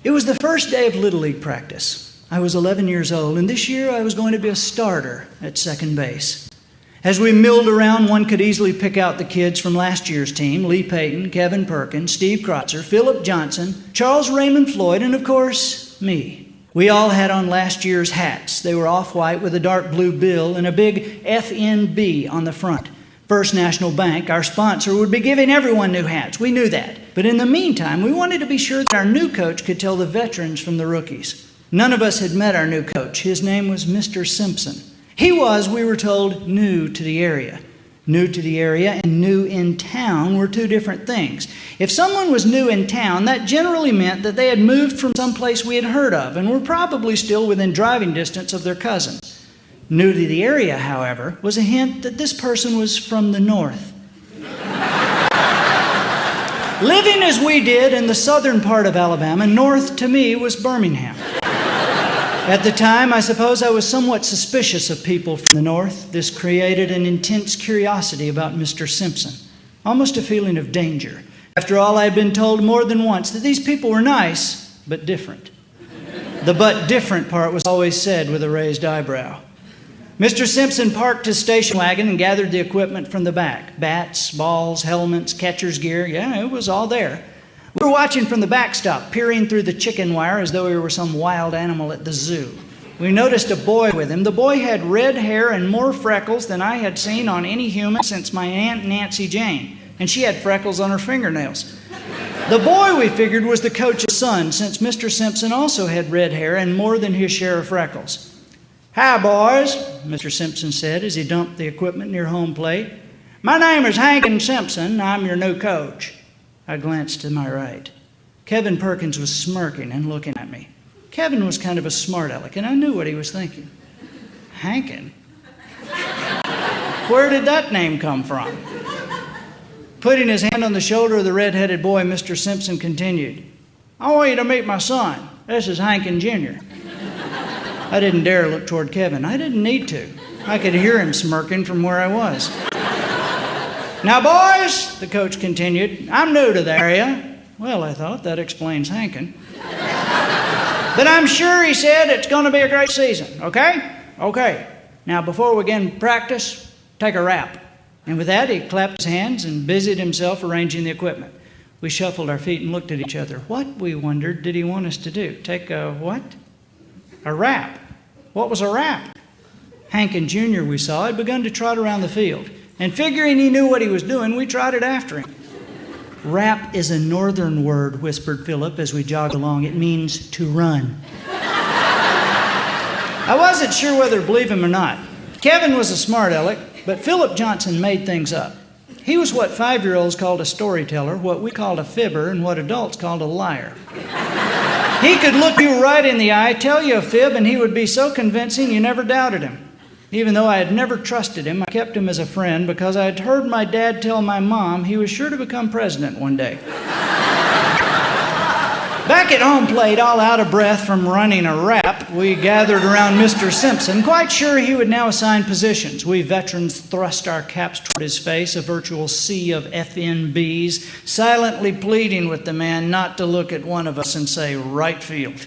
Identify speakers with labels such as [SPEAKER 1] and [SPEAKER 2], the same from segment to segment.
[SPEAKER 1] It was the first day of Little League practice. I was 11 years old, and this year I was going to be a starter at second base. As we milled around, one could easily pick out the kids from last year's team: Lee Payton, Kevin Perkins, Steve Krotzer, Philip Johnson, Charles Raymond Floyd, and of course, me. We all had on last year's hats. They were off-white with a dark blue bill and a big FNB on the front. First National Bank, our sponsor, would be giving everyone new hats. We knew that. But in the meantime, we wanted to be sure that our new coach could tell the veterans from the rookies. None of us had met our new coach. His name was Mr. Simpson. He was, we were told, new to the area. New to the area and new in town were two different things. If someone was new in town, that generally meant that they had moved from someplace we had heard of and were probably still within driving distance of their cousins. New to the area, however, was a hint that this person was from the north. Living as we did in the southern part of Alabama, north to me was Birmingham. At the time, I suppose I was somewhat suspicious of people from the north. This created an intense curiosity about Mr. Simpson, almost a feeling of danger. After all, I had been told more than once that these people were nice, but different. The "but different" part was always said with a raised eyebrow. Mr. Simpson parked his station wagon and gathered the equipment from the back. Bats, balls, helmets, catcher's gear. Yeah, it was all there. We were watching from the backstop, peering through the chicken wire as though we were some wild animal at the zoo. We noticed a boy with him. The boy had red hair and more freckles than I had seen on any human since my Aunt Nancy Jane. And she had freckles on her fingernails. The boy, we figured, was the coach's son, since Mr. Simpson also had red hair and more than his share of freckles. "Hi, boys," Mr. Simpson said as he dumped the equipment near home plate. "My name is Hankin Simpson. I'm your new coach." I glanced to my right. Kevin Perkins was smirking and looking at me. Kevin was kind of a smart aleck, and I knew what he was thinking. Hankin? Where did that name come from? Putting his hand on the shoulder of the red-headed boy, Mr. Simpson continued, "I want you to meet my son. This is Hankin Jr." I didn't dare look toward Kevin. I didn't need to. I could hear him smirking from where I was. "Now, boys," the coach continued, "I'm new to the area." Well, I thought, that explains Hankin. "But I'm sure," he said, "it's going to be a great season, okay? Okay. Now, before we begin practice, take a rap." And with that, he clapped his hands and busied himself arranging the equipment. We shuffled our feet and looked at each other. What, we wondered, did he want us to do? Take a what? A rap. What was a rap? Hankin Jr., we saw, had begun to trot around the field. And figuring he knew what he was doing, we trotted after him. "Rap is a northern word," whispered Philip as we jogged along. "It means to run." I wasn't sure whether to believe him or not. Kevin was a smart aleck, but Philip Johnson made things up. He was what 5-year-olds called a storyteller, what we called a fibber, and what adults called a liar. He could look you right in the eye, tell you a fib, and he would be so convincing you never doubted him. Even though I had never trusted him, I kept him as a friend because I had heard my dad tell my mom he was sure to become president one day. Back at home plate, all out of breath from running a rap, we gathered around Mr. Simpson, quite sure he would now assign positions. We veterans thrust our caps toward his face, a virtual sea of FNBs, silently pleading with the man not to look at one of us and say, "Right field."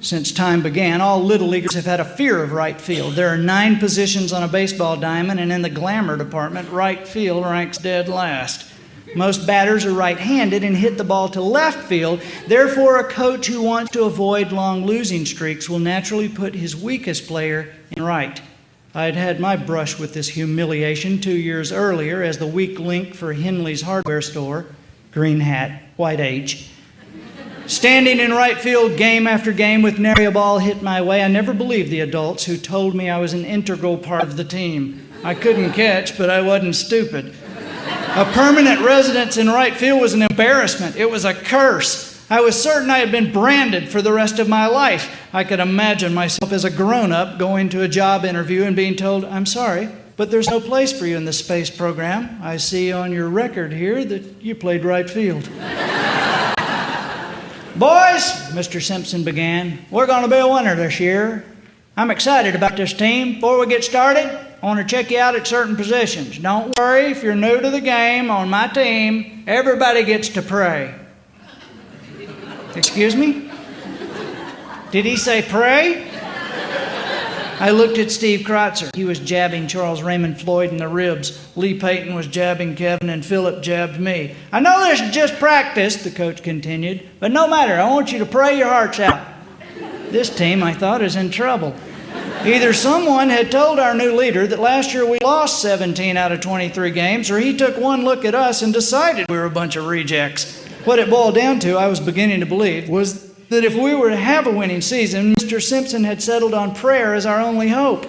[SPEAKER 1] Since time began, all Little Leaguers have had a fear of right field. There are 9 positions on a baseball diamond, and in the glamour department, right field ranks dead last. Most batters are right-handed and hit the ball to left field. Therefore, a coach who wants to avoid long losing streaks will naturally put his weakest player in right. I had had my brush with this humiliation 2 years earlier as the weak link for Henley's hardware store, green hat, white H. Standing in right field game after game with nary a ball hit my way, I never believed the adults who told me I was an integral part of the team. I couldn't catch, but I wasn't stupid. A permanent residence in right field was an embarrassment. It was a curse. I was certain I had been branded for the rest of my life. I could imagine myself as a grown-up going to a job interview and being told, "I'm sorry, but there's no place for you in the space program. I see on your record here that you played right field." "Boys," Mr. Simpson began, "we're going to be a winner this year. I'm excited about this team. Before we get started, I want to check you out at certain positions. Don't worry, if you're new to the game, on my team, everybody gets to pray." Excuse me? Did he say pray? I looked at Steve Kreutzer. He was jabbing Charles Raymond Floyd in the ribs. Lee Payton was jabbing Kevin, and Philip jabbed me. I know this is just practice, the coach continued, but no matter, I want you to pray your hearts out. This team, I thought, is in trouble. Either someone had told our new leader that last year we lost 17 out of 23 games, or he took one look at us and decided we were a bunch of rejects. What it boiled down to, I was beginning to believe, was that if we were to have a winning season, Mr. Simpson had settled on prayer as our only hope.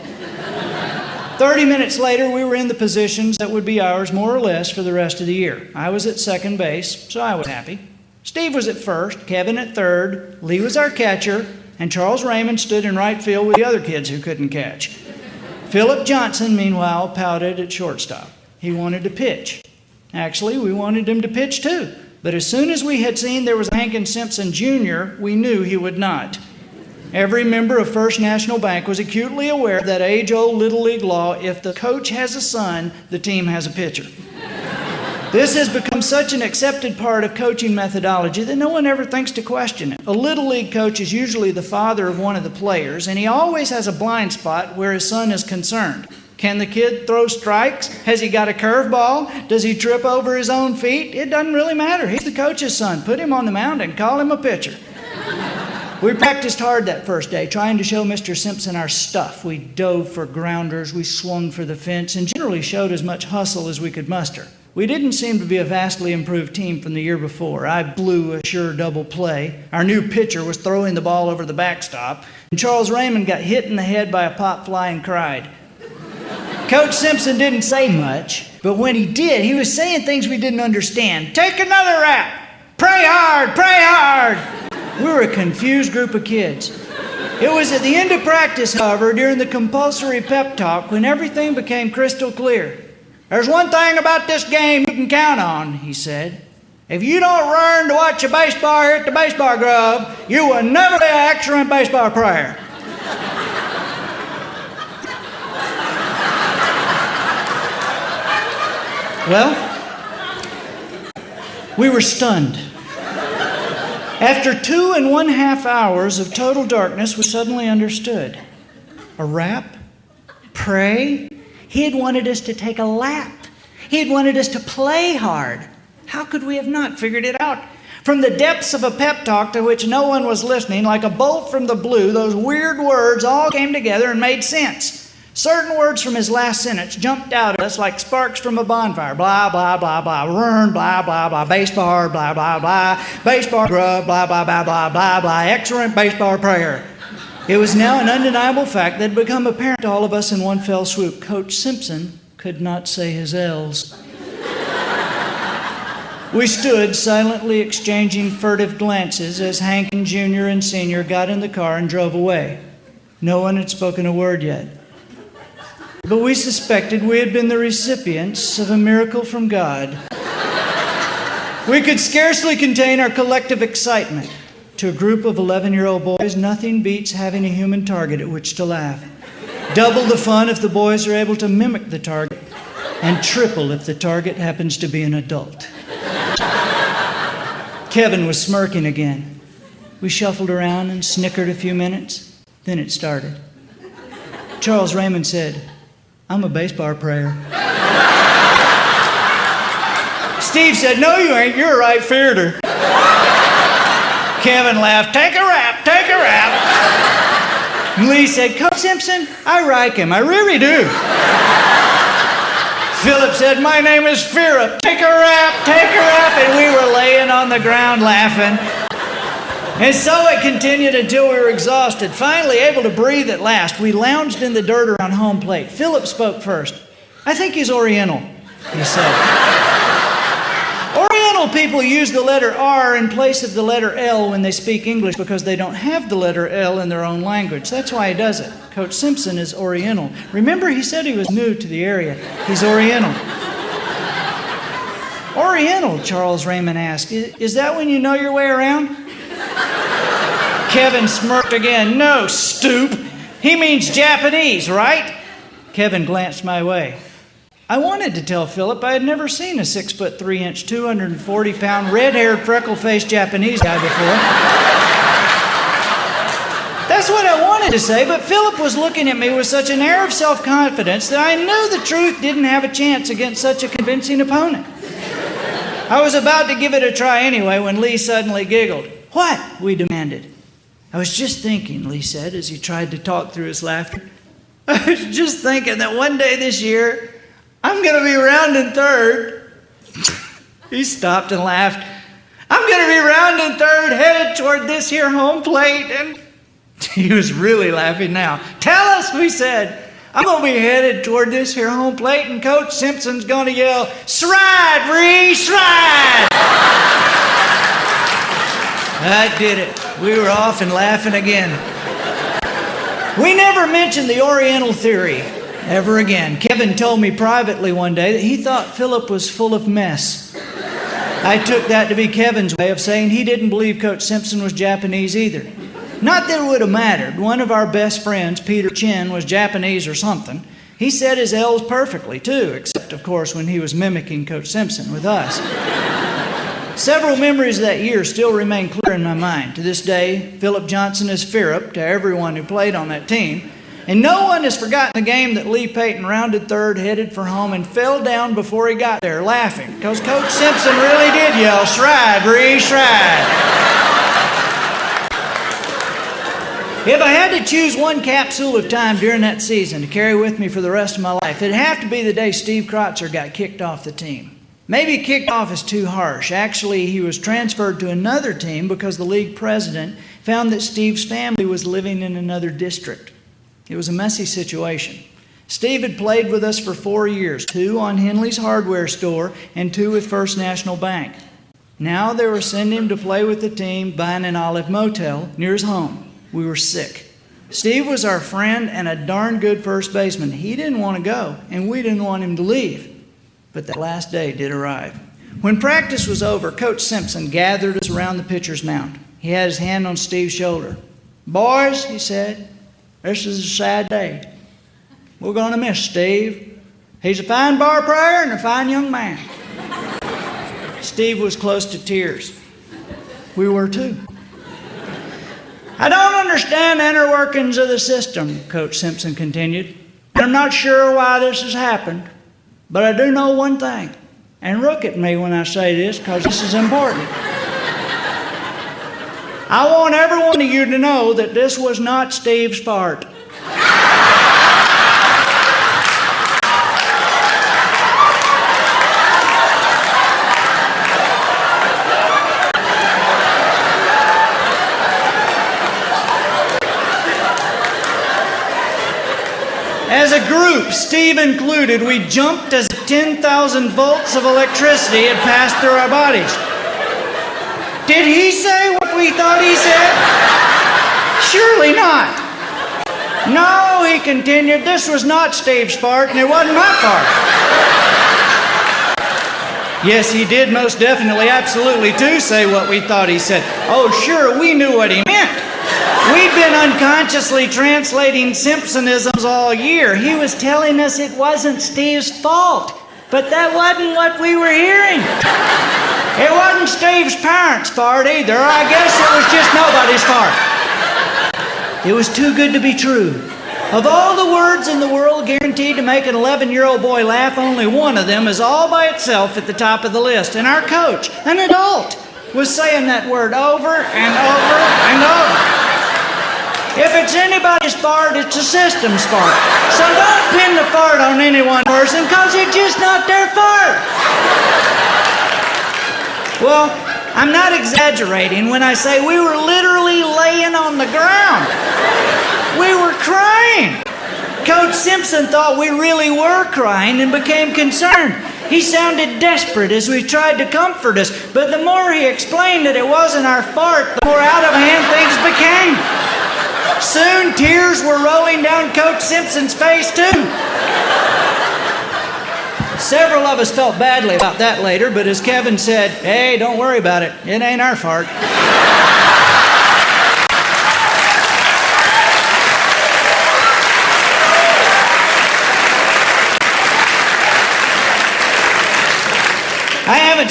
[SPEAKER 1] 30 minutes later, we were in the positions that would be ours more or less for the rest of the year. I was at second base, so I was happy. Steve was at first, Kevin at third, Lee was our catcher, and Charles Raymond stood in right field with the other kids who couldn't catch. Philip Johnson, meanwhile, pouted at shortstop. He wanted to pitch. Actually, we wanted him to pitch too. But as soon as we had seen there was Hankins Simpson Jr., we knew he would not. Every member of First National Bank was acutely aware of that age-old Little League law: if the coach has a son, the team has a pitcher. This has become such an accepted part of coaching methodology that no one ever thinks to question it. A Little League coach is usually the father of one of the players, and he always has a blind spot where his son is concerned. Can the kid throw strikes? Has he got a curveball? Does he trip over his own feet? It doesn't really matter. He's the coach's son. Put him on the mound and call him a pitcher. We practiced hard that first day, trying to show Mr. Simpson our stuff. We dove for grounders, we swung for the fence, and generally showed as much hustle as we could muster. We didn't seem to be a vastly improved team from the year before. I blew a sure double play. Our new pitcher was throwing the ball over the backstop, and Charles Raymond got hit in the head by a pop fly and cried. Coach Simpson didn't say much, but when he did, he was saying things we didn't understand. Take another rap. Pray hard, pray hard. We were a confused group of kids. It was at the end of practice, however, during the compulsory pep talk, when everything became crystal clear. There's one thing about this game you can count on, he said. If you don't learn to watch a baseball here at the Baseball Grove, you will never be an excellent baseball player. Well, we were stunned. After 2.5 hours of total darkness, we suddenly understood. A rap? Pray? He had wanted us to take a lap. He had wanted us to play hard. How could we have not figured it out? From the depths of a pep talk to which no one was listening, like a bolt from the blue, those weird words all came together and made sense. Certain words from his last sentence jumped out at us like sparks from a bonfire. Blah, blah, blah, blah, run, blah, blah, blah, baseball, blah, blah, blah, baseball grub, blah, blah, blah, blah, blah, blah, excellent baseball prayer. It was now an undeniable fact that had become apparent to all of us in one fell swoop. Coach Simpson could not say his L's. We stood silently exchanging furtive glances as Hankins Jr. and Sr. got in the car and drove away. No one had spoken a word yet. But we suspected we had been the recipients of a miracle from God. We could scarcely contain our collective excitement. To a group of 11-year-old boys, nothing beats having a human target at which to laugh. Double the fun if the boys are able to mimic the target, and triple if the target happens to be an adult. Kevin was smirking again. We shuffled around and snickered a few minutes. Then it started. Charles Raymond said, "I'm a baseball player." Steve said, "No, you ain't. You're a right fielder." Kevin laughed. "Take a rap, take a rap." Lee said, "Coach Simpson, I like him. I really do." Philip said, "My name is Philip. Take a rap, take a rap." And we were laying on the ground laughing. And so it continued until we were exhausted. Finally able to breathe at last, we lounged in the dirt around home plate. Philip spoke first. "I think he's Oriental," he said. Oriental people use the letter R in place of the letter L when they speak English because they don't have the letter L in their own language. That's why he does it. Coach Simpson is Oriental. Remember, he said he was new to the area. He's Oriental. Oriental, Charles Raymond asked. Is that when you know your way around? Kevin smirked again. "No, stoop. He means Japanese, right?" Kevin glanced my way. I wanted to tell Philip I had never seen a 6'3", 240-pound, red-haired, freckle-faced Japanese guy before. That's what I wanted to say, but Philip was looking at me with such an air of self-confidence that I knew the truth didn't have a chance against such a convincing opponent. I was about to give it a try anyway when Lee suddenly giggled. "What?" we demanded. "I was just thinking," Lee said as he tried to talk through his laughter. "I was just thinking that one day this year, I'm going to be rounding third." He stopped and laughed. "I'm going to be rounding third, headed toward this here home plate." And he was really laughing now. "Tell us," we said. "I'm going to be headed toward this here home plate, and Coach Simpson's going to yell, 'Stride, Bree, stride!'" That did it. We were off and laughing again. We never mentioned the Oriental theory ever again. Kevin told me privately one day that he thought Philip was full of mess. I took that to be Kevin's way of saying he didn't believe Coach Simpson was Japanese either. Not that it would have mattered. One of our best friends, Peter Chin, was Japanese or something. He said his L's perfectly, too, except, of course, when he was mimicking Coach Simpson with us. Several memories of that year still remain clear in my mind. To this day, Philip Johnson is Philip to everyone who played on that team. And no one has forgotten the game that Lee Payton rounded third, headed for home, and fell down before he got there, laughing, because Coach Simpson really did yell, "Stride, Bree, stride!" If I had to choose one capsule of time during that season to carry with me for the rest of my life, it'd have to be the day Steve Krotzer got kicked off the team. Maybe kicked off is too harsh. Actually, he was transferred to another team because the league president found that Steve's family was living in another district. It was a messy situation. Steve had played with us for 4 years, 2 on Henley's hardware store and 2 with First National Bank. Now they were sending him to play with the team buying an Olive Motel near his home. We were sick. Steve was our friend and a darn good first baseman. He didn't want to go, and we didn't want him to leave. But that last day did arrive. When practice was over, Coach Simpson gathered us around the pitcher's mound. He had his hand on Steve's shoulder. "Boys," he said, "this is a sad day. We're going to miss Steve. He's a fine ball player and a fine young man." Steve was close to tears. We were too. "I don't understand the inner workings of the system," Coach Simpson continued. "And I'm not sure why this has happened. But I do know one thing. And look at me when I say this, because this is important. I want every one of you to know that this was not Steve's fault." As a group, Steve included, we jumped as if 10,000 volts of electricity had passed through our bodies. Did he say what we thought he said? Surely not. "No," he continued, "this was not Steve's fault, and it wasn't my fault." Yes, he did most definitely, absolutely, too, say what we thought he said. Oh, sure, we knew what he meant. We'd been unconsciously translating Simpsonisms all year. He was telling us it wasn't Steve's fault, but that wasn't what we were hearing. It wasn't Steve's parents' fault either. I guess it was just nobody's fault. It was too good to be true. Of all the words in the world guaranteed to make an 11-year-old boy laugh, only one of them is all by itself at the top of the list. And our coach, an adult, was saying that word over and over and over. If it's anybody's fault, it's the system's fault. So don't pin the fault on any one person, because it's just not their fault. Well, I'm not exaggerating when I say we were literally laying on the ground. We were crying. Coach Simpson thought we really were crying and became concerned. He sounded desperate as we tried to comfort us, but the more he explained that it wasn't our fault, the more out of hand things became. Soon tears were rolling down Coach Simpson's face too. Several of us felt badly about that later, but as Kevin said, "Hey, don't worry about it. It ain't our fault."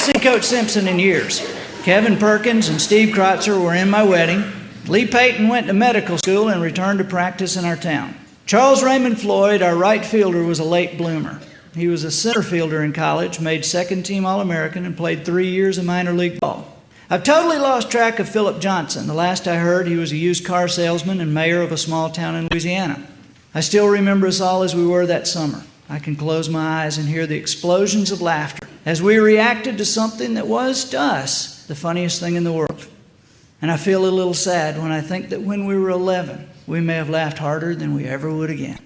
[SPEAKER 1] seen Coach Simpson in years. Kevin Perkins and Steve Kreutzer were in my wedding. Lee Payton went to medical school and returned to practice in our town. Charles Raymond Floyd, our right fielder, was a late bloomer. He was a center fielder in college, made second-team All-American, and played 3 years of minor league ball. I've totally lost track of Philip Johnson. The last I heard, he was a used car salesman and mayor of a small town in Louisiana. I still remember us all as we were that summer. I can close my eyes and hear the explosions of laughter as we reacted to something that was, to us, the funniest thing in the world. And I feel a little sad when I think that when we were 11, we may have laughed harder than we ever would again.